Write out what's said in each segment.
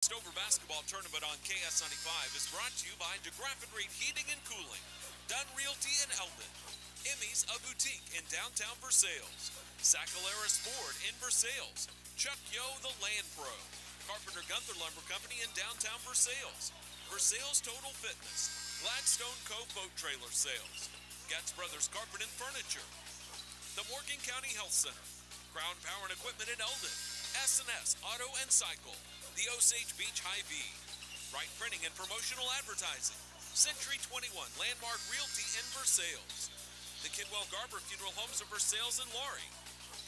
Stover Basketball Tournament on KS95 is brought to you by DeGraff and Reed Heating and Cooling, Dunn Realty in Eldon, Emmy's a Boutique in downtown Versailles, Sacaleras Ford in Versailles, Chuck Yo the Land Pro, Carpenter Gunther Lumber Company in downtown Versailles, Versailles Total Fitness, Gladstone Cove Boat Trailer Sales, Getz Brothers Carpet and Furniture, the Morgan County Health Center, Crown Power and Equipment in Eldon, S&S Auto and Cycle, the Osage Beach Hy-V, Wright Printing and Promotional Advertising, Century 21 Landmark Realty in Versailles, the Kidwell Garber Funeral Homes of Versailles and Laurie,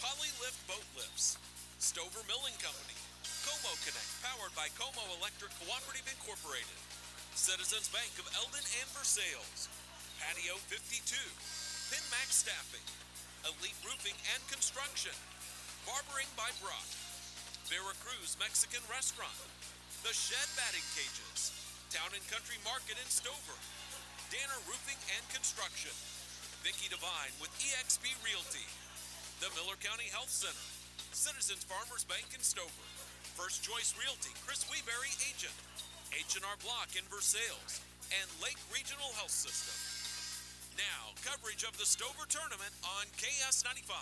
Poly Lift Boat Lifts, Stover Milling Company, Como Connect, powered by Como Electric Cooperative Incorporated, Citizens Bank of Eldon and Versailles, Patio 52, Pinmax Staffing, Elite Roofing and Construction, Barbering by Brock, Veracruz Mexican Restaurant, The Shed Batting Cages, Town and Country Market in Stover, Danner Roofing and Construction, Vicky Devine with eXp Realty, the Miller County Health Center, Citizens Farmers Bank in Stover, First Choice Realty, Chris Weeberry Agent, H&R Block in Versailles, and Lake Regional Health System. Now, coverage of the Stover Tournament on KS95.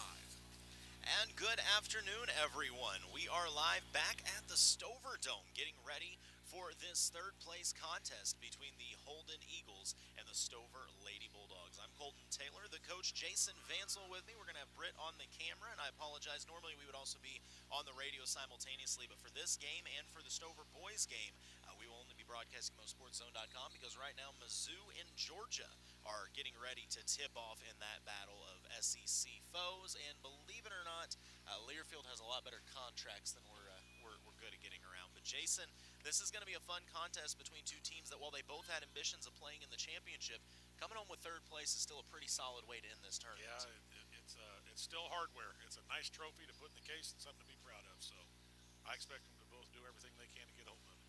And good afternoon, everyone. We are live back at the Stover Dome, getting ready for this third-place contest between the Holden Eagles and the Stover Lady Bulldogs. I'm Colton Taylor, the coach Jason Vansel with me. We're going to have Britt on the camera, and I apologize. Normally, we would also be on the radio simultaneously, but for this game and for the Stover boys game, we will only be broadcasting MoSportsZone.com because right now Mizzou and Georgia are getting ready to tip off in that battle of SEC foes, and believe it or not, Learfield has a lot better contracts than we're good at getting around. But Jason, this is going to be a fun contest between two teams that, while they both had ambitions of playing in the championship, coming home with third place is still a pretty solid way to end this tournament. Yeah, it's still hardware. It's a nice trophy to put in the case and something to be proud of. So I expect them to both do everything they can to get hold of it.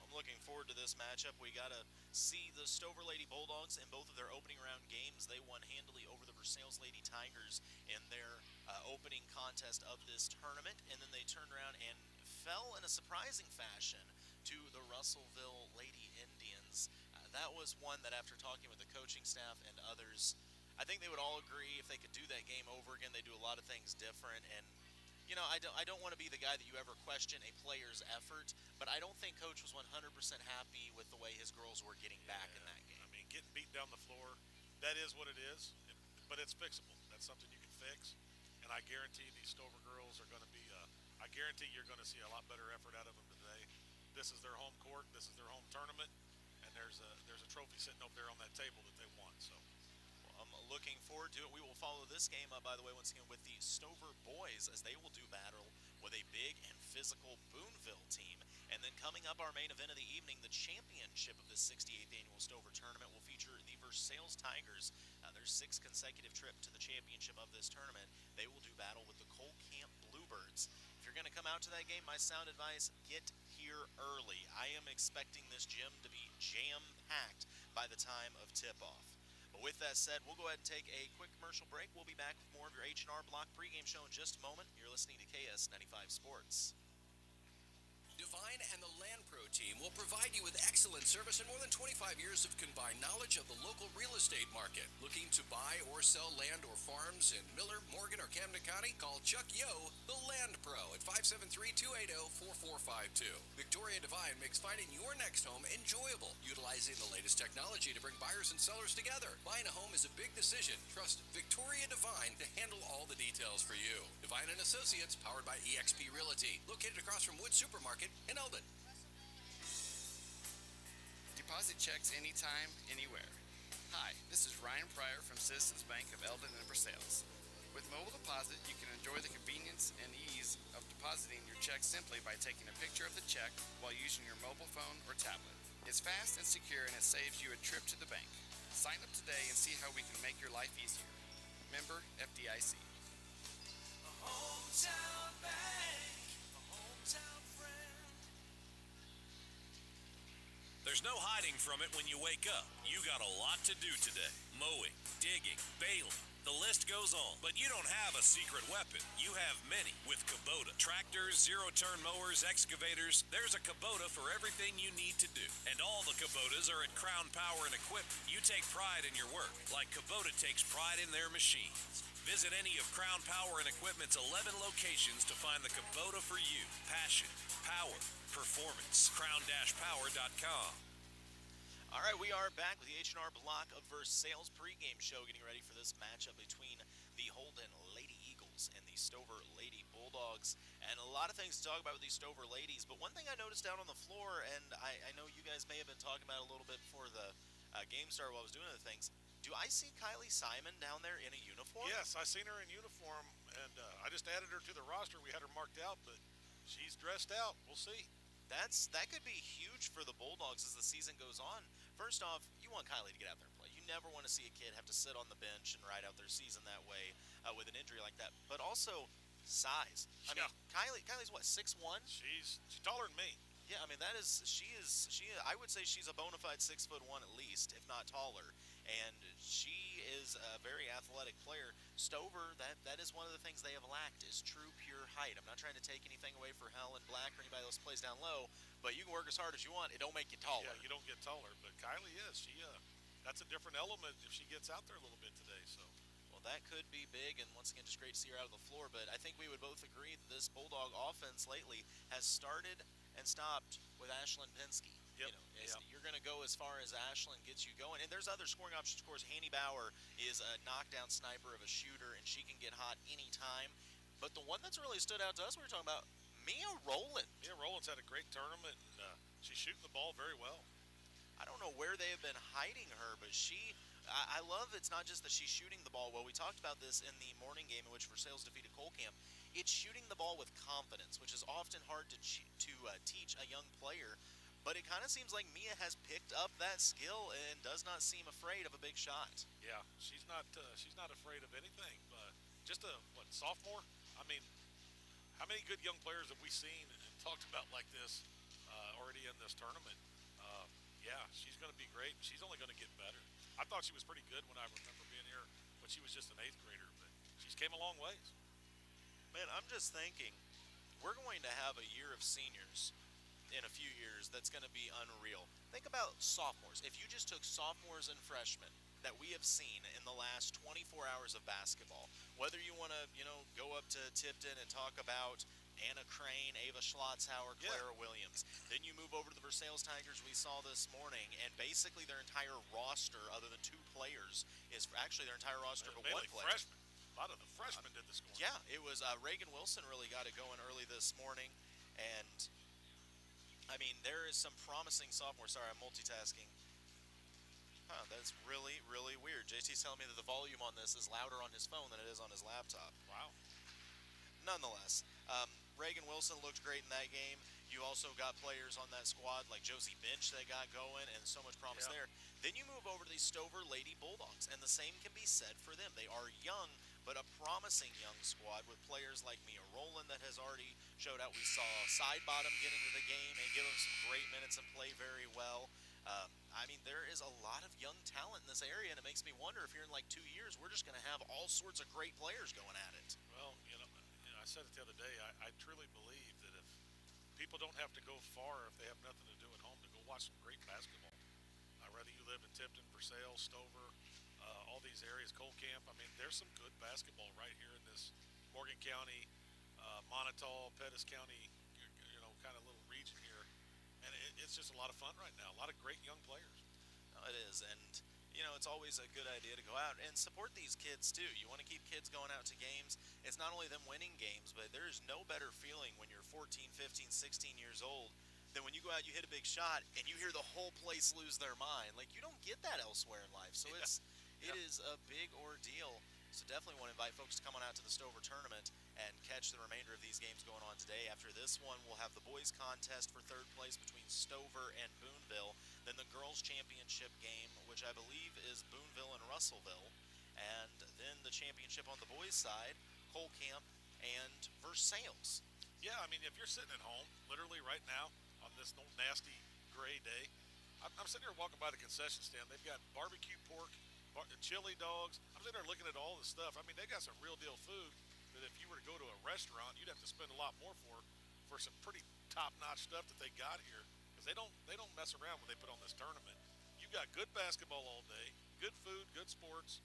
I'm looking forward to this matchup. We got to see the Stover Lady Bulldogs in both of their opening round games. They won handily over the Versailles Lady Tigers in their opening contest of this tournament, and then they turned around and fell in a surprising fashion to the Russellville Lady Indians. That was one that, after talking with the coaching staff and others, I think they would all agree if they could do that game over again, they do a lot of things different. And you know, I don't want to be the guy that you ever question a player's effort, but I don't think Coach was 100% happy with the way his girls were getting back in that game. I mean, getting beat down the floor, that is what it is, but it's fixable. That's something you can fix, and I guarantee these Stover girls are going to be, I guarantee you're going to see a lot better effort out of them today. This is their home court, this is their home tournament, and there's a trophy sitting up there on that table that they won, so. I'm looking forward to it. We will follow this game up, by the way, once again with the Stover boys, as they will do battle with a big and physical Boonville team. And then coming up, our main event of the evening, the championship of the 68th Annual Stover Tournament will feature the Versailles Tigers. Their sixth consecutive trip to the championship of this tournament. They will do battle with the Cole Camp Bluebirds. If you're going to come out to that game, my sound advice, get here early. I am expecting this gym to be jam-packed by the time of tip-off. But with that said, we'll go ahead and take a quick commercial break. We'll be back with more of your H&R Block pregame show in just a moment. You're listening to KS95 Sports. Divine and the Land Pro team will provide you with excellent service and more than 25 years of combined knowledge of the local real estate market. Looking to buy or sell land or farms in Miller, Morgan, or Camden County? Call Chuck Yo, the Land Pro, at 573-280-4452. Victoria Divine makes finding your next home enjoyable, utilizing the latest technology to bring buyers and sellers together. Buying a home is a big decision. Trust Victoria Divine to handle all the details for you. Divine and Associates, powered by eXp Realty, located across from Wood Supermarket in Eldon. Deposit checks anytime, anywhere. Hi, this is Ryan Pryor from Citizens Bank of Eldon and Versailles. With mobile deposit, you can enjoy the convenience and ease of depositing your check simply by taking a picture of the check while using your mobile phone or tablet. It's fast and secure, and it saves you a trip to the bank. Sign up today and see how we can make your life easier. Member FDIC. A hometown bank, a hometown friend. There's no hiding from it when you wake up. You got a lot to do today. Mowing, digging, baling, The list goes on, but you don't have a secret weapon. You have many with Kubota. Tractors, zero-turn mowers, excavators. There's a Kubota for everything you need to do. And all the Kubotas are at Crown Power and Equipment. You take pride in your work, like Kubota takes pride in their machines. Visit any of Crown Power and Equipment's 11 locations to find the Kubota for you. Passion, power, performance. crown-power.com. All right, we are back with the H&R Block of Versailles pregame show, getting ready for this matchup between the Holden Lady Eagles and the Stover Lady Bulldogs. And a lot of things to talk about with these Stover Ladies, but one thing I noticed down on the floor, and I know you guys may have been talking about it a little bit before the game started while I was doing other things. Do I see Kylie Simon down there in a uniform? Yes, I seen her in uniform, and I just added her to the roster. We had her marked out, but she's dressed out. We'll see. That could be huge for the Bulldogs as the season goes on. First off, you want Kylie to get out there and play. You never want to see a kid have to sit on the bench and ride out their season that way with an injury like that. But also size. I mean, Kylie's what, 6'1"? She's taller than me. Yeah, I mean she is. I would say she's a bona fide 6'1" at least, if not taller. And she is a very athletic player. Stover, that is one of the things they have lacked, is true pure height. I'm not trying to take anything away for Helen Black or anybody else who plays down low, but you can work as hard as you want. It don't make you taller. Yeah, you don't get taller, but Kylie is. That's a different element if she gets out there a little bit today. So. Well, that could be big, and once again, just great to see her out of the floor. But I think we would both agree that this Bulldog offense lately has started and stopped with Ashlyn Penske. Yep. You're going to go as far as Ashlyn gets you going. And there's other scoring options, of course. Haney Bauer is a knockdown sniper of a shooter, and she can get hot anytime. But the one that's really stood out to us, we were talking about Mia Rowland. Mia Rowland's had a great tournament, and she's shooting the ball very well. I don't know where they have been hiding her, but I love it's not just that she's shooting the ball well. We talked about this in the morning game in which Versailles defeated Colcamp. It's shooting the ball with confidence, which is often hard to teach a young player. But it kind of seems like Mia has picked up that skill and does not seem afraid of a big shot. Yeah, she's not afraid of anything. But just a sophomore? I mean, how many good young players have we seen and talked about like this already in this tournament? Yeah, she's going to be great. She's only going to get better. I thought she was pretty good when I remember being here when she was just an 8th grader, but she's came a long ways. Man, I'm just thinking, we're going to have a year of seniors in a few years that's going to be unreal. Think about sophomores. If you just took sophomores and freshmen that we have seen in the last 24 hours of basketball, whether you want to, go up to Tipton and talk about Anna Crane, Ava Schlotzhauer, Clara Williams. Then you move over to the Versailles Tigers we saw this morning, and basically their entire roster, other than 2 players, is actually their entire roster but 1 player. Freshmen. A lot of the freshmen did the scoring. Yeah, it was Reagan Wilson really got it going early this morning, and I mean, there is some promising sophomore. Sorry, I'm multitasking. That's really, really weird. JT's telling me that the volume on this is louder on his phone than it is on his laptop. Wow. Nonetheless, Reagan Wilson looked great in that game. You also got players on that squad like Josie Bench that got going, and so much promise there. Then you move over to the Stover Lady Bulldogs, and the same can be said for them. They are young, but a promising young squad with players like Mia Rowland that has already showed out. We saw Sidebottom get into the game and give them some great minutes and play very well. I mean, there is a lot of young talent in this area, and it makes me wonder if here in like 2 years, we're just going to have all sorts of great players going at it. Well, I said it the other day. I truly believe that if people don't have to go far if they have nothing to do at home to go watch some great basketball. Whether you live in Tipton, Versailles, Stover, all these areas, Colcamp. I mean, there's some good basketball right here in this Morgan County, Monotol, Pettis County, kind of little region here. And it's just a lot of fun right now. A lot of great young players. No, it is, and it's always a good idea to go out and support these kids too. You want to keep kids going out to games. It's not only them winning games, but there's no better feeling when you're 14, 15, 16 years old than when you go out, you hit a big shot, and you hear the whole place lose their mind. Like, you don't get that elsewhere in life. So it is a big ordeal. So definitely want to invite folks to come on out to the Stover tournament and catch the remainder of these games going on today. After this one, we'll have the boys contest for 3rd place between Stover and Boonville. Then the girls championship game, which I believe is Boonville and Russellville. And then the championship on the boys' side, Colcamp and Versailles. Yeah, I mean, if you're sitting at home, literally right now, on this nasty gray day, I'm sitting here walking by the concession stand. They've got barbecue pork chili dogs. I'm sitting there looking at all this stuff. I mean, they got some real deal food that if you were to go to a restaurant, you'd have to spend a lot more for some pretty top notch stuff that they got here. Because they don't mess around when they put on this tournament. You've got good basketball all day, good food, good sports,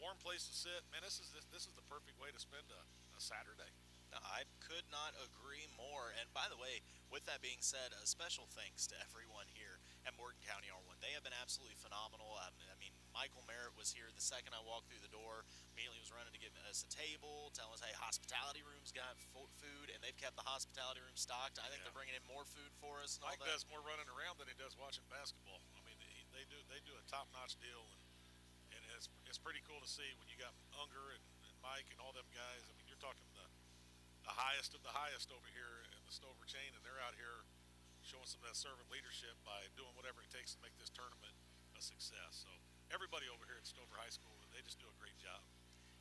warm place to sit. Man, this is the perfect way to spend a Saturday. I could not agree more. And by the way, with that being said, a special thanks to everyone here at Morgan County R1. They have been absolutely phenomenal. I mean, Michael Merritt was here the second I walked through the door. Immediately was running to give us a table, telling us, hey, hospitality room's got food, and they've kept the hospitality room stocked. I think they're bringing in more food for us. And Mike all that. does more running around than he does watching basketball. I mean, they do a top-notch deal, and it's pretty cool to see when you got Unger and Mike and all them guys. I mean, you're talking the highest of the highest over here in the Stover chain, and they're out here showing some of that servant leadership by doing whatever it takes to make this tournament a success. So everybody over here at Stover High School, they just do a great job.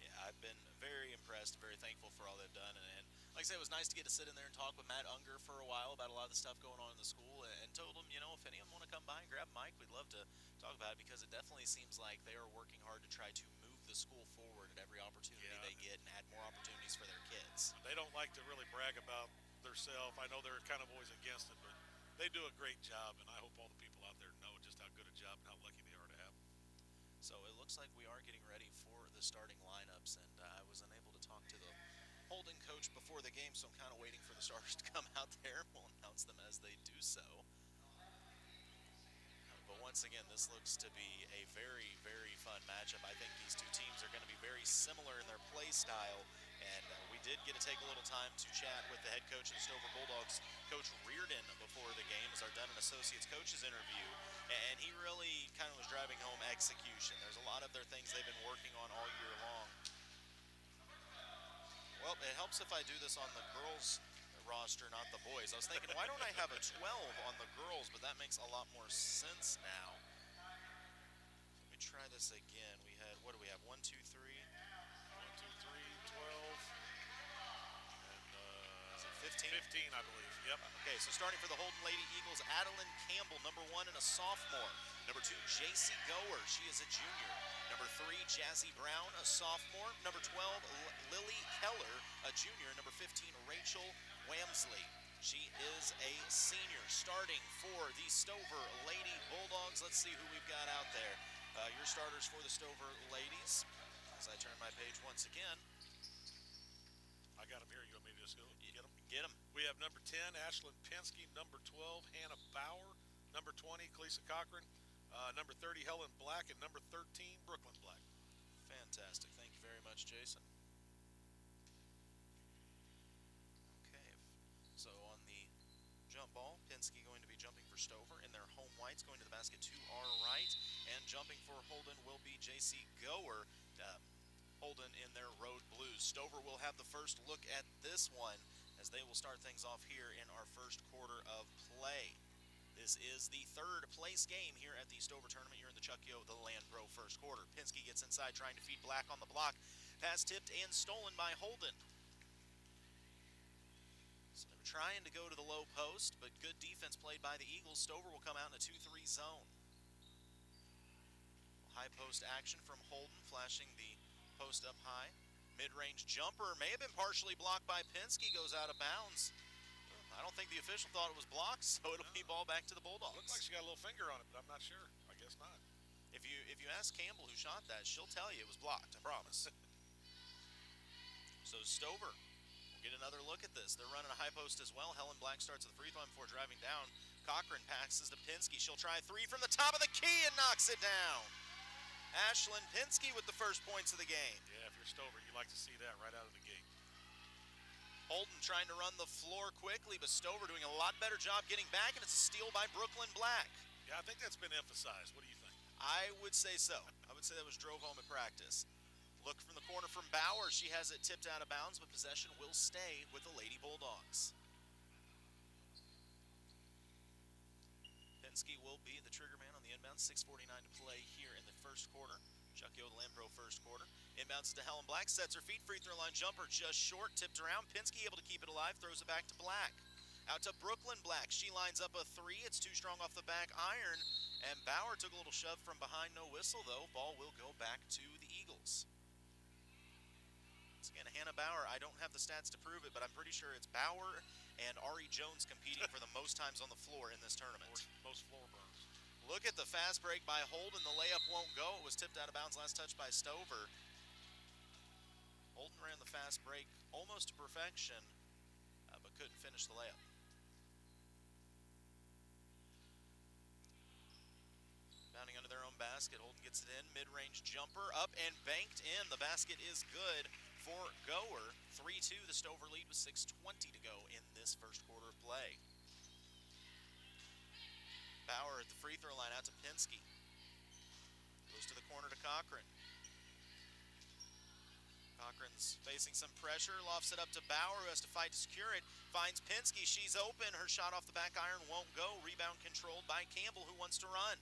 Yeah, I've been very impressed, very thankful for all they've done, and like I said, it was nice to get to sit in there and talk with Matt Unger for a while about a lot of the stuff going on in the school, and told him, you know, if any of them want to come by and grab Mike, we'd love to talk about it, because it definitely seems like they are working hard to try to move the school forward at every opportunity they get and add more opportunities for their kids. They don't like to really brag about themselves. I know they're kind of always against it, but they do a great job, and I hope all the people out there know just how good a job and how lucky they are to have them. So it looks like we are getting ready for the starting lineups, and I was unable to talk to the Holden coach before the game, so I'm kind of waiting for the starters to come out there. We'll announce them as they do so. But once again, this looks to be a very, very fun matchup. I think these two teams are going to be very similar in their play style, and we did get to take a little time to chat with the head coach of the Stover Bulldogs, Coach Reardon, before the game as our Dunn and Associates coaches interview, and he really kind of was driving home execution. There's a lot of their things they've been working on all year long. Well, it helps if I do this on the girls' roster, not the boys. I was thinking, why don't I have a 12 on the girls? But that makes a lot more sense now. Let me try this again. We had, what do we have? 1, 2, 3. 1, 2, 3, 12. And, Is it 15? 15, I believe. Yep. Okay, so starting for the Holden Lady Eagles, Adeline Campbell, number 1 and a sophomore. Number 2, JC Goer, she is a junior. Number 3, Jazzy Brown, a sophomore. Number 12, Lily Keller, a junior. Number 15, Rachel Wamsley. She is a senior. Starting for the Stover Lady Bulldogs, let's see who we've got out there. Your starters for the Stover Ladies. As I turn my page once again. I got them here. You want me to just go get them? Get them. We have number 10, Ashlyn Penske. Number 12, Hannah Bauer. Number 20, Kalisa Cochran. Number 30, Helen Black. And number 13, Brooklyn Black. Fantastic. Thank you very much, Jason. Okay, so on the jump ball, Penske going to be jumping for Stover in their home whites, going to the basket to our right, and jumping for Holden will be JC Goer. Holden in their road blues. Stover will have the first look at this one as they will start things off here in our first quarter of play. This is the third place game here at the Stover tournament here in the Chuck Yo, the Land Pro first quarter. Penske gets inside trying to feed Black on the block. Pass tipped and stolen by Holden. So they're trying to go to the low post, but good defense played by the Eagles. Stover will come out in a 2-3 zone. High post action from Holden, flashing the post up high. Mid-range jumper may have been partially blocked by Penske, goes out of bounds. I don't think the official thought it was blocked, so it'll be ball back to the Bulldogs. Looks like she got a little finger on it, but I'm not sure. I guess not. If you ask Campbell who shot that, she'll tell you it was blocked, I promise. So Stover will get another look at this. They're running a high post as well. Helen Black starts at the free throw line before driving down. Cochran passes to Penske. She'll try 3 from the top of the key and knocks it down. Ashlyn Penske with the first points of the game. Yeah, if you're Stover, you like to see that right out of the gate. Holden trying to run the floor quickly, but Stover doing a lot better job getting back, and it's a steal by Brooklyn Black. Yeah, I think that's been emphasized. What do you think? I would say so. I would say that was drove home at practice. Look from the corner from Bauer. She has it tipped out of bounds, but possession will stay with the Lady Bulldogs. Penske will be the trigger man on the inbound. 6:49 to play here in the first quarter. Chuck Yo, the Lambro first quarter. Inbounds to Helen Black, sets her feet, free throw line jumper just short, tipped around. Penske able to keep it alive, throws it back to Black. Out to Brooklyn Black, she lines up a 3, it's too strong off the back iron, And Bauer took a little shove from behind, no whistle though. Ball will go back to the Eagles. Once again, Hannah Bauer, I don't have the stats to prove it, but I'm pretty sure it's Bauer and Ari Jones competing for the most times on the floor in this tournament. Most floor burns. Look at the fast break by Holden. The layup won't go. It was tipped out of bounds, last touch by Stover. Holden ran the fast break almost to perfection, but couldn't finish the layup. Bounding under their own basket, Holden gets it in. Mid-range jumper up and banked in. The basket is good for Goer. 3-2, the Stover lead with 6:20 to go in this first quarter of play. Bauer at the free throw line out to Pinsky. Goes to the corner to Cochran. Cochran's facing some pressure, lofts it up to Bauer, who has to fight to secure it. Finds Pinsky, she's open. Her shot off the back iron won't go. Rebound controlled by Campbell, who wants to run.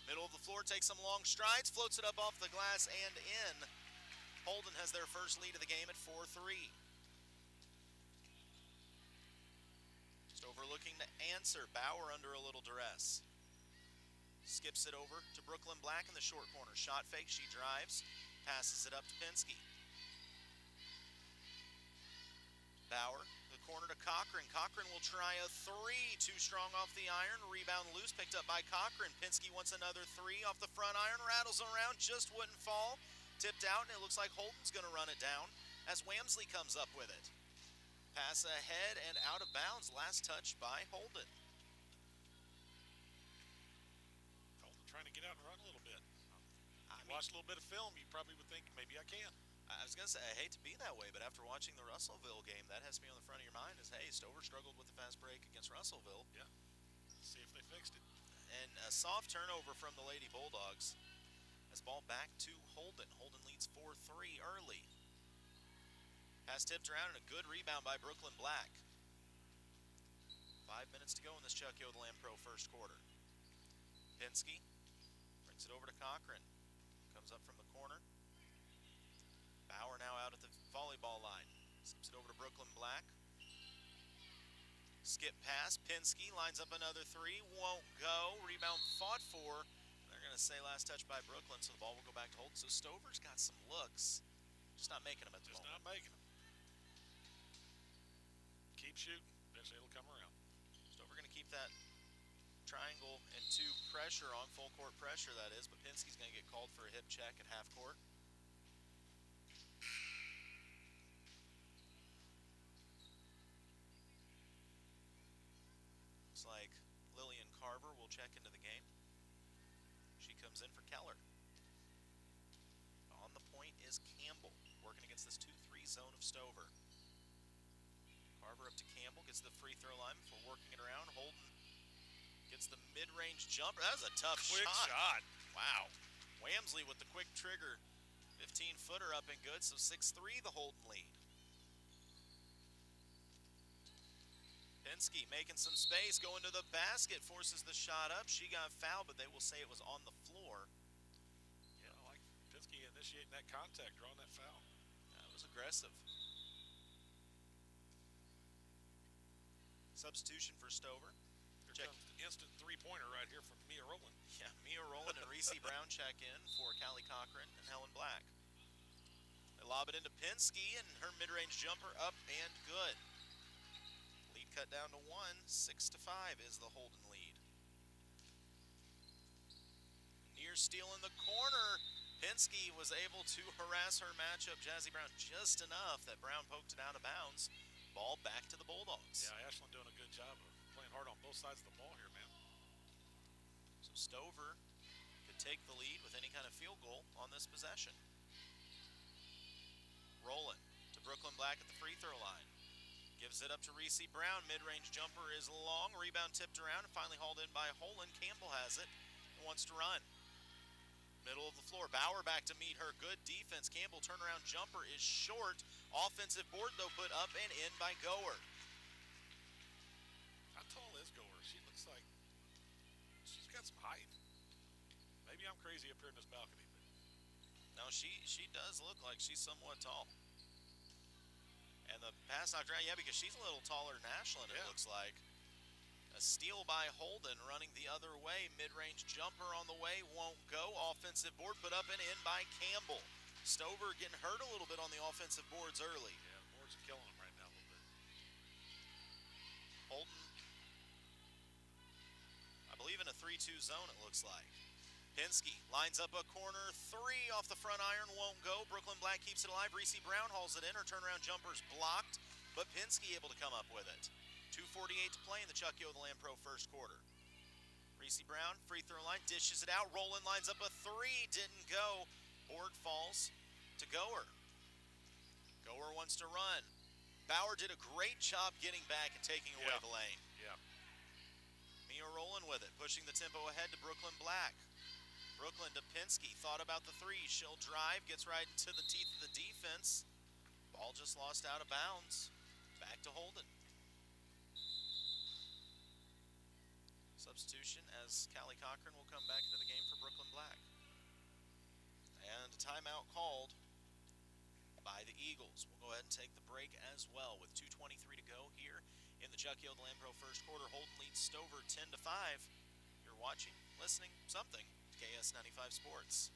Middle of the floor, takes some long strides, floats it up off the glass and in. Holden has their first lead of the game at 4-3. Stover looking to answer. Bauer under a little duress. Skips it over to Brooklyn Black in the short corner. Shot fake, she drives, passes it up to Pinsky. Bauer, the corner to Cochran. Cochran will try a three. Too strong off the iron. Rebound loose, picked up by Cochran. Pinsky wants another three off the front iron. Rattles around, just wouldn't fall. Tipped out, and it looks like Holden's going to run it down as Wamsley comes up with it. Pass ahead and out of bounds. Last touch by Holden. Holden trying to get out and run a little bit. Watch a little bit of film, you probably would think maybe I can. I was going to say, I hate to be that way, but after watching the Russellville game, that has to be on the front of your mind is, hey, Stover struggled with the fast break against Russellville. Yeah, see if they fixed it. And a soft turnover from the Lady Bulldogs. As ball back to Holden. Holden leads 4-3 early. Pass tipped around and a good rebound by Brooklyn Black. 5 minutes to go in this Chuck Yodeland Pro first quarter. Pinsky brings it over to Cochran. Comes up from the corner. Bauer now out at the volleyball line. Slips it over to Brooklyn Black. Skip pass. Pinsky lines up another three. Won't go. Rebound fought for. They're going to say last touch by Brooklyn, so the ball will go back to Holden. So Stover's got some looks. Just not making them at the moment. Just not making them. Keep shooting. Eventually it'll come around. Stover going to keep that triangle and two pressure on, full court pressure that is, but Pinsky's going to get called for a hip check at half court. Looks like Lillian Carver will check into the game. She comes in for Keller. On the point is Campbell, working against this 2-3 zone of Stover. Carver up to Campbell, gets the free throw line before working it around. Holden gets the mid-range jumper. That was a tough Quick shot. Wow. Wamsley with the quick trigger. 15-footer up and good, so 6-3 the Holden lead. Pinsky making some space, going to the basket, forces the shot up. She got fouled, but they will say it was on the floor. Yeah, I like Pinsky initiating that contact, drawing that foul. That was aggressive. Substitution for Stover. Here comes the instant three-pointer right here from Mia Rowland. Yeah, Mia Rowland and Reese Brown check in for Callie Cochran and Helen Black. They lob it into Pinsky, and her mid-range jumper up and good. Lead cut down to 1. 6-5 is the Holden lead. Near steal in the corner. Pinsky was able to harass her matchup, Jazzy Brown, just enough that Brown poked it out of bounds. Ball back to the Bulldogs. Yeah, Ashland doing a good job of playing hard on both sides of the ball here, man. So Stover could take the lead with any kind of field goal on this possession. Rolling to Brooklyn Black at the free throw line. Gives it up to Reese Brown. Mid-range jumper is long. Rebound tipped around and finally hauled in by Holden. Campbell has it and wants to run. Middle of the floor. Bauer back to meet her. Good defense. Campbell turnaround jumper is short. Offensive board, though, put up and in by Goer. How tall is Goer? She looks like she's got some height. Maybe I'm crazy up here in this balcony, but No, she does look like she's somewhat tall. And the pass knocked around, yeah, because she's a little taller than Ashland, it Yeah. looks like. A steal by Holden running the other way. Mid-range jumper on the way, won't go. Offensive board put up and in by Campbell. Stover getting hurt a little bit on the offensive boards early. Yeah, the boards are killing him right now a little bit. Holden, I believe in a 3-2 zone it looks like. Pinsky lines up a corner three off the front iron, won't go. Brooklyn Black keeps it alive. Reese Brown hauls it in. Her turnaround jumper's blocked, but Pinsky able to come up with it. 2:48 to play in the Chuck Yo the Lamb Pro first quarter. Reese Brown, free throw line, dishes it out. Roland lines up a three, didn't go. Board falls to Goer. Goer wants to run. Bauer did a great job getting back and taking away the lane. Yeah. Mia Roland with it, pushing the tempo ahead to Brooklyn Black. Brooklyn to Pinsky, thought about the three. She'll drive, gets right into the teeth of the defense. Ball just lost out of bounds. Back to Holden. Substitution as Callie Cochran will come back into the game for Brooklyn Black. And a timeout called by the Eagles. We'll go ahead and take the break as well with 2:23 to go here in the Chuck Yo the Lamb Pro first quarter. Holden leads Stover 10-5. You're watching, listening, something. KS95 Sports.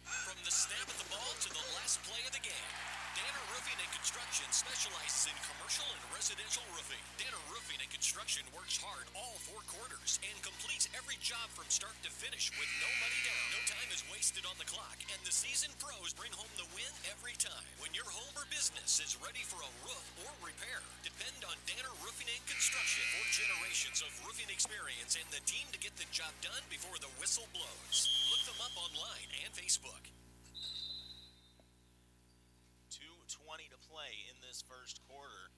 From the snap of the ball to the last play of the game, Danner Roofing and Construction specializes in commercial and residential roofing. Danner Roofing and Construction works hard all 4 quarters and completes every job from start to finish with no money down. No time is wasted on the clock, and the seasoned pros bring home the win every time. When your home or business is ready for a roof or repair, depend on Danner Roofing and Construction. 4 generations of roofing experience and the team to get the job done before the whistle blows. Look them up online and Facebook. 2:20 to play in this first quarter.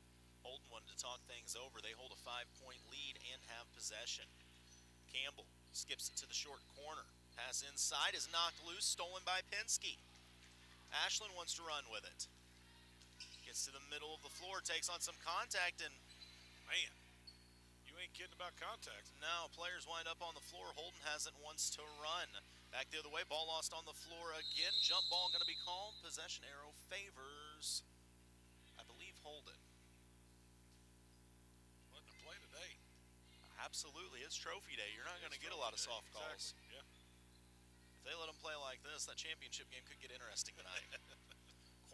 Holden wanted to talk things over. They hold a 5-point lead and have possession. Campbell skips it to the short corner. Pass inside is knocked loose, stolen by Pinsky. Ashlyn wants to run with it. Gets to the middle of the floor, takes on some contact, and Man, you ain't kidding about contact. now players wind up on the floor. Holden has it, wants to run. Back the other way, ball lost on the floor again. Jump ball going to be called. Possession arrow favors, I believe, Holden. Letting them play today. Absolutely, it's trophy day. You're not going to get a lot of soft calls. Exactly. Yeah. If they let them play like this, that championship game could get interesting tonight.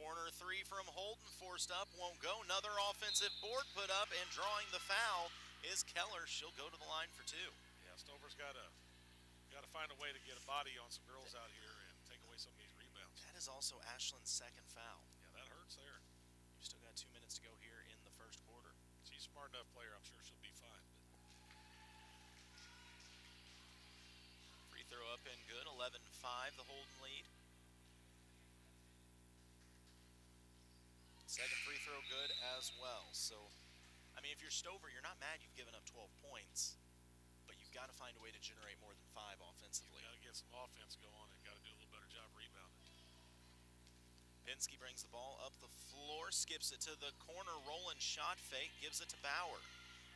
Corner three from Holden, forced up, won't go. Another offensive board put up, and drawing the foul is Keller. She'll go to the line for 2. Yeah, Stover's got to find a way to get a body on some girls out here and take away some of these rebounds. That is also Ashlyn's second foul. Yeah, that hurts there. You've still got 2 minutes to go here in the first quarter. She's a smart enough player. I'm sure she'll be fine. Free throw up and good. 11-5, the Holden lead. Second free throw good as well. So, I mean, if you're Stover, you're not mad you've given up 12 points, but you've got to find a way to generate more than 5 offensively. Got to get some offense going and got to do a little better job rebounding. Pinsky brings the ball up the floor, skips it to the corner, rolling shot fake, gives it to Bauer.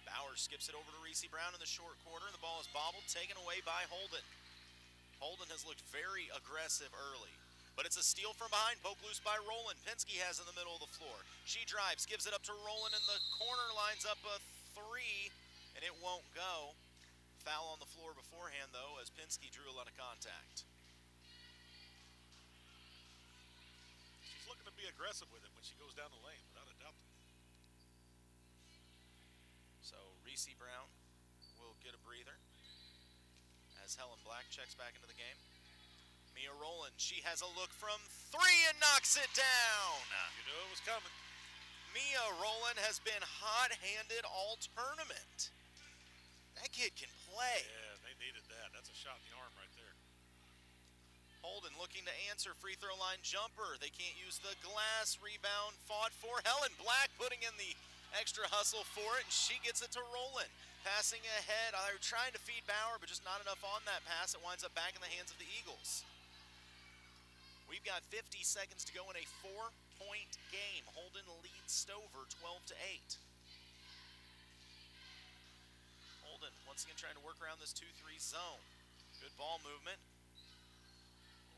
Bauer skips it over to Reese Brown in the short quarter. The ball is bobbled, taken away by Holden. Holden has looked very aggressive early, but it's a steal from behind, poke loose by Roland. Pinsky has in the middle of the floor. She drives, gives it up to Roland in the corner, lines up a 3, and it won't go. Foul on the floor beforehand, though, as Pinsky drew a lot of contact. She's looking to be aggressive with it when she goes down the lane, without a doubt. So Reese Brown will get a breather as Helen Black checks back into the game. Mia Roland, she has a look from 3 and knocks it down. You knew it was coming. Mia Roland has been hot-handed all tournament. That kid can play. Yeah, they needed that. That's a shot in the arm right there. Holden looking to answer, free throw line jumper. They can't use the glass. Rebound fought for. Helen Black putting in the extra hustle for it, and she gets it to Roland. Passing ahead, they're trying to feed Bauer, but just not enough on that pass. It winds up back in the hands of the Eagles. We've got 50 seconds to go in a 4-point game. Holden leads Stover 12-8. Holden once again trying to work around this 2-3 zone. Good ball movement.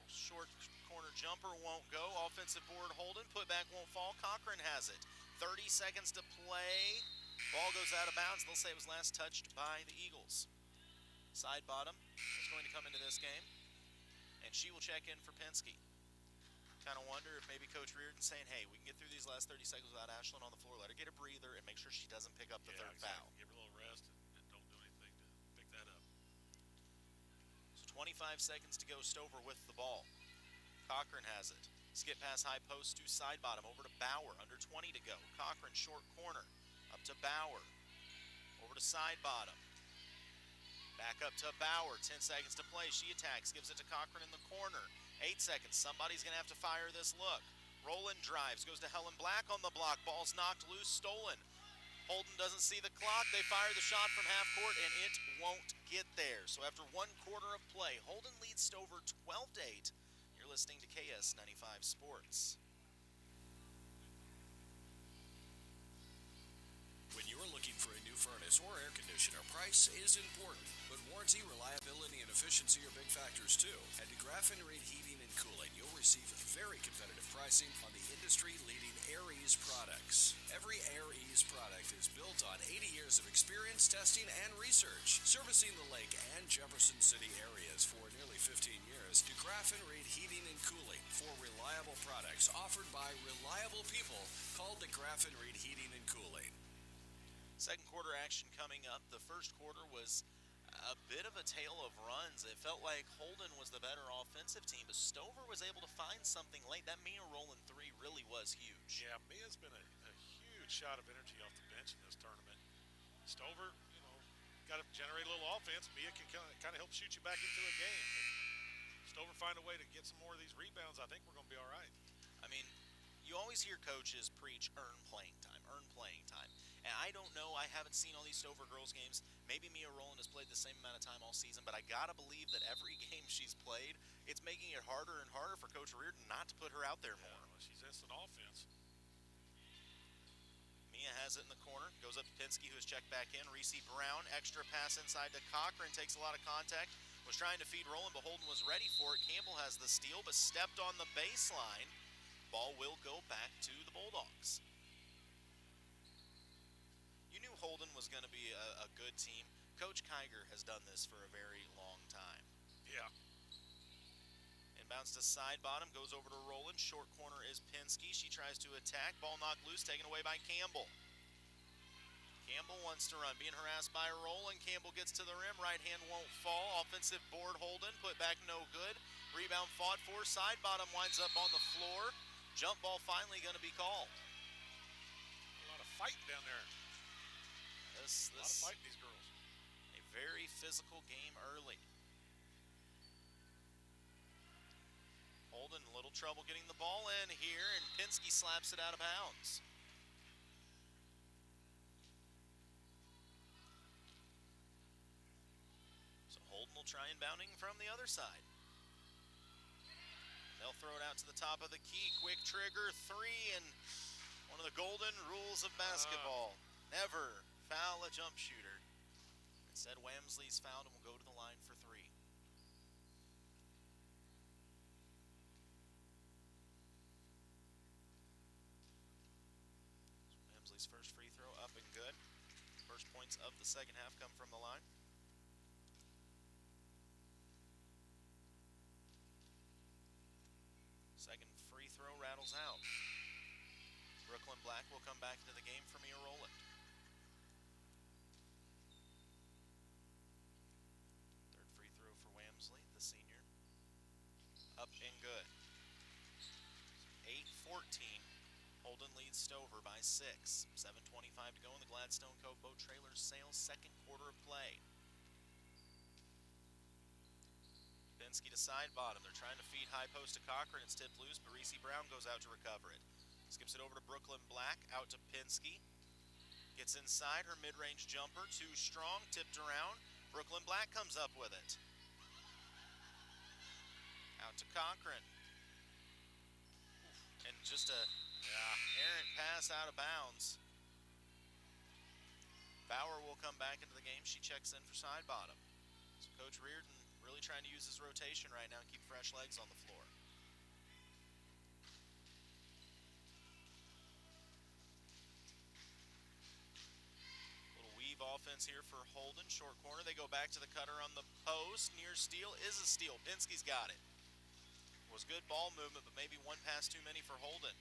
Short corner jumper won't go. Offensive board Holden. Putback won't fall. Cochran has it. 30 seconds to play. Ball goes out of bounds. They'll say it was last touched by the Eagles. Side bottom is going to come into this game, and she will check in for Penske. Kind of wonder if maybe Coach Reardon's saying, hey, we can get through these last 30 seconds without Ashlyn on the floor. Let her get a breather and make sure she doesn't pick up the third foul. Give her a little rest and don't do anything to pick that up. So 25 seconds to go. Stover with the ball. Cochran has it. Skip pass high post to side bottom. Over to Bauer. Under 20 to go. Cochran short corner. Up to Bauer. Over to side bottom. Back up to Bauer. 10 seconds to play. She attacks. Gives it to Cochran in the corner. 8 seconds. Somebody's going to have to fire this look. Roland drives. Goes to Helen Black on the block. Ball's knocked loose. Stolen. Holden doesn't see the clock. They fire the shot from half court, and it won't get there. So after 1 quarter of play, Holden leads Stover 12-8. You're listening to KS95 Sports. When you're looking for a new furnace or air conditioner, price is important, but warranty, reliability, and efficiency are big factors too. At DeGraff and Reed Heating and Cooling, you'll receive very competitive pricing on the industry-leading Aries products. Every Aries product is built on 80 years of experience, testing, and research. Servicing the Lake and Jefferson City areas for nearly 15 years, DeGraff and Reed Heating and Cooling for reliable products offered by reliable people. Call DeGraff and Reed Heating and Cooling. Second quarter action coming up. The first quarter was a bit of a tale of runs. It felt like Holden was the better offensive team, but Stover was able to find something late. That Mia Rowland 3 really was huge. Yeah, Mia's been a huge shot of energy off the bench in this tournament. Stover, got to generate a little offense. Mia can kind of help shoot you back into a game. If Stover find a way to get some more of these rebounds, I think we're going to be all right. I mean, you always hear coaches preach earn playing time, earn playing time. And I don't know, I haven't seen all these Stover girls games. Maybe Mia Rowland has played the same amount of time all season, but I gotta believe that every game she's played, it's making it harder and harder for Coach Reardon not to put her out there more. Well, she's instant offense. Mia has it in the corner, goes up to Penske, who has checked back in. Reese Brown, extra pass inside to Cochran, takes a lot of contact. Was trying to feed Rowland, but Holden was ready for it. Campbell has the steal, but stepped on the baseline. Ball will go back to the Bulldogs. You knew Holden was going to be a good team. Coach Kiger has done this for a very long time. Yeah. Inbounds to side bottom, goes over to Rowland. Short corner is Penske. She tries to attack. Ball knocked loose, taken away by Campbell. Campbell wants to run, being harassed by Rowland. Campbell gets to the rim. Right hand won't fall. Offensive board Holden. Put back no good. Rebound fought for. Side bottom winds up on the floor. Jump ball finally going to be called. A lot of fighting down there. A lot of fighting these girls. A very physical game early. Holden, a little trouble getting the ball in here, and Penske slaps it out of bounds. So Holden will try inbounding from the other side. They'll throw it out to the top of the key. Quick trigger, 3, and one of the golden rules of basketball. Never foul a jump shooter. Instead, Wamsley's fouled and will go to the line for 3. Wamsley's first free throw up and good. First points of the second half come from the line. Second free throw rattles out. Brooklyn Black will come back into the game for Mia Rowland. Third free throw for Wamsley, the senior. Up and good. 8-14. Holden leads Stover by 6. 7:25 to go in the Gladstone Cove Boat Trailers Sales second quarter of play. Penske to side bottom. They're trying to feed high post to Cochran. It's tipped loose, but Reese Brown goes out to recover it. Skips it over to Brooklyn Black, out to Penske. Gets inside, her mid-range jumper, too strong, tipped around. Brooklyn Black comes up with it. Out to Cochran. And just a errant pass out of bounds. Bauer will come back into the game. She checks in for side bottom. So Coach Reardon really trying to use his rotation right now and keep fresh legs on the floor. offense here for Holden. Short corner. They go back to the cutter on the post. Near steal is a steal. Pinsky's got it. Was good ball movement, but maybe one pass too many for Holden.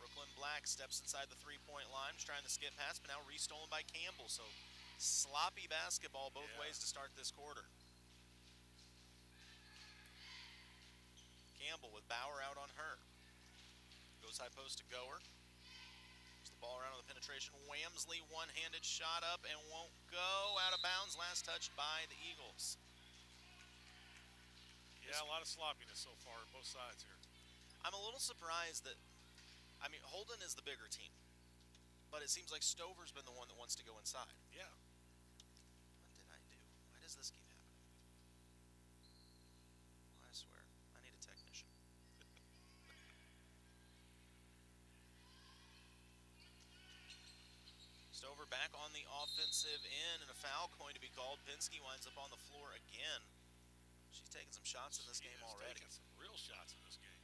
Brooklyn Black steps inside the three-point line. Was trying to skip past, but now restolen by Campbell. So sloppy basketball both ways to start this quarter. Campbell with Bauer out on her. Goes high post to Goer. Puts the ball around on the penetration. Wamsley one-handed shot up and won't go. Out of bounds. Last touched by the Eagles. Yeah, a lot of sloppiness so far on both sides here. I'm a little surprised that, I mean, Holden is the bigger team. But it seems like Stover's been the one that wants to go inside. Yeah. What did I do? Why does this keep happening? Well, I swear, I need a technician. Stover back on the offensive end, and a foul going to be called. Pinsky winds up on the floor again. She's taking some shots in this game already. Taking some real shots in this game.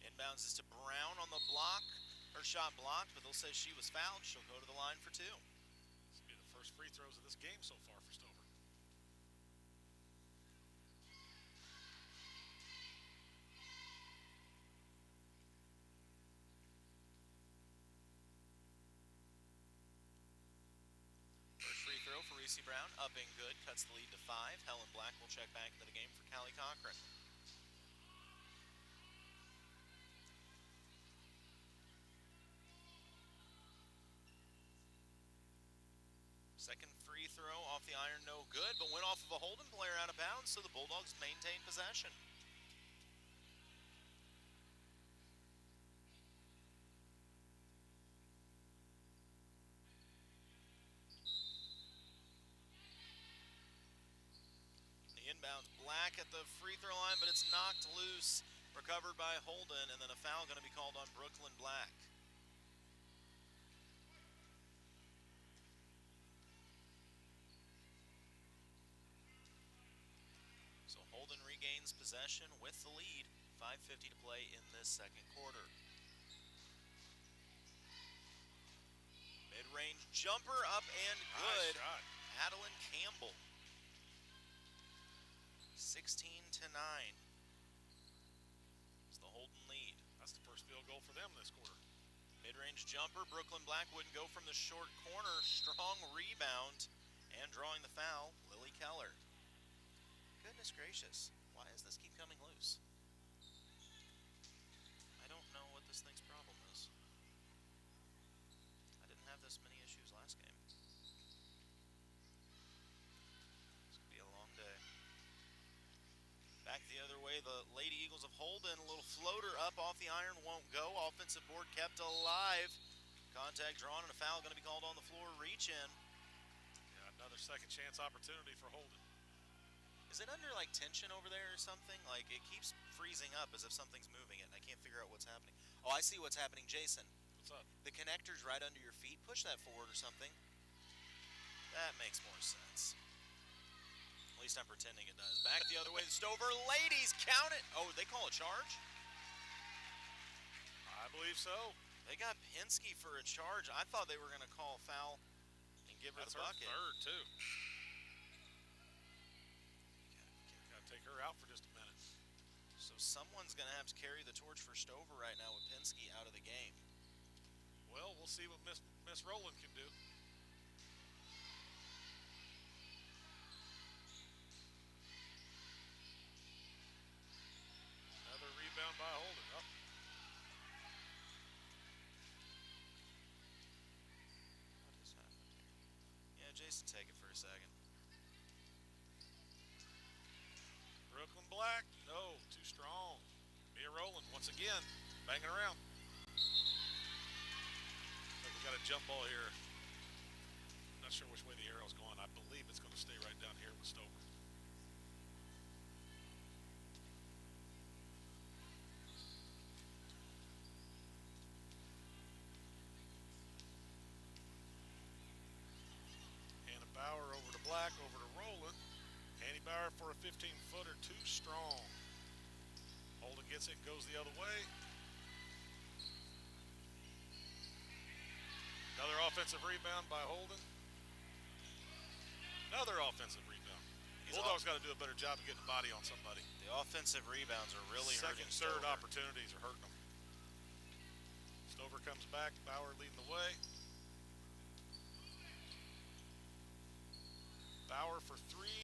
Inbounds is to Brown on the block. Her shot blocked, but they'll say she was fouled. She'll go to the line for two. This will be the first free throws of this game so far for Stover. For Reese Brown, up and good, cuts the lead to 5. Helen Black will check back into the game for Callie Cochran. Second free throw off the iron, no good, but went off of a Holden player out of bounds, so the Bulldogs maintain possession. Inbounds Black at the free throw line, but it's knocked loose. Recovered by Holden, and then a foul going to be called on Brooklyn Black. So Holden regains possession with the lead. 5:50 to play in this second quarter. Mid-range jumper up and good. Nice shot. Adeline Campbell. 16-9. It's the Holden lead. That's the first field goal for them this quarter. Mid-range jumper. Brooklyn Black wouldn't go from the short corner. Strong rebound. And drawing the foul, Lily Keller. Goodness gracious. Why does this keep coming loose? I don't know what this thing's problem is. I didn't have this many issues last game. This could be a long day. Back the other way, the Lady Eagles of Holden. A little floater up off the iron, won't go. Offensive board kept alive. Contact drawn and a foul going to be called on the floor. Reach in. Yeah, another second chance opportunity for Holden. Is it under like tension over there or something? Like it keeps freezing up as if something's moving it and I can't figure out what's happening. Oh, I see what's happening, Jason. What's up? The connector's right under your feet. Push that forward or something. That makes more sense. At least I'm pretending it does. Back the other way, the Stover ladies count it. Oh, they call a charge? I believe so. They got Pinsky for a charge. I thought they were going to call a foul and give her That's the bucket. her third, too. Got to take her out for just a minute. So someone's going to have to carry the torch for Stover right now with Pinsky out of the game. Well, we'll see what Miss Rowland can do. Another rebound by Holden. Oh. What has happened here? Yeah, Jason, take it for a second. Brooklyn Black. No, too strong. Mia Rowland once again banging around. But we got a jump ball here. Not sure which way the arrow's going. I believe it's going to stay right down here with Stover. Hannah Bauer over to Black, over to Rowland. Annie Bauer for a 15-footer, too strong. Holden gets it, goes the other way. offensive rebound by Holden. Another offensive rebound. He's Bulldog's got to do a better job of getting a body on somebody. The offensive rebounds are really Second, hurting third Stover. opportunities are hurting them. Stover comes back. Bauer leading the way. Bauer for three.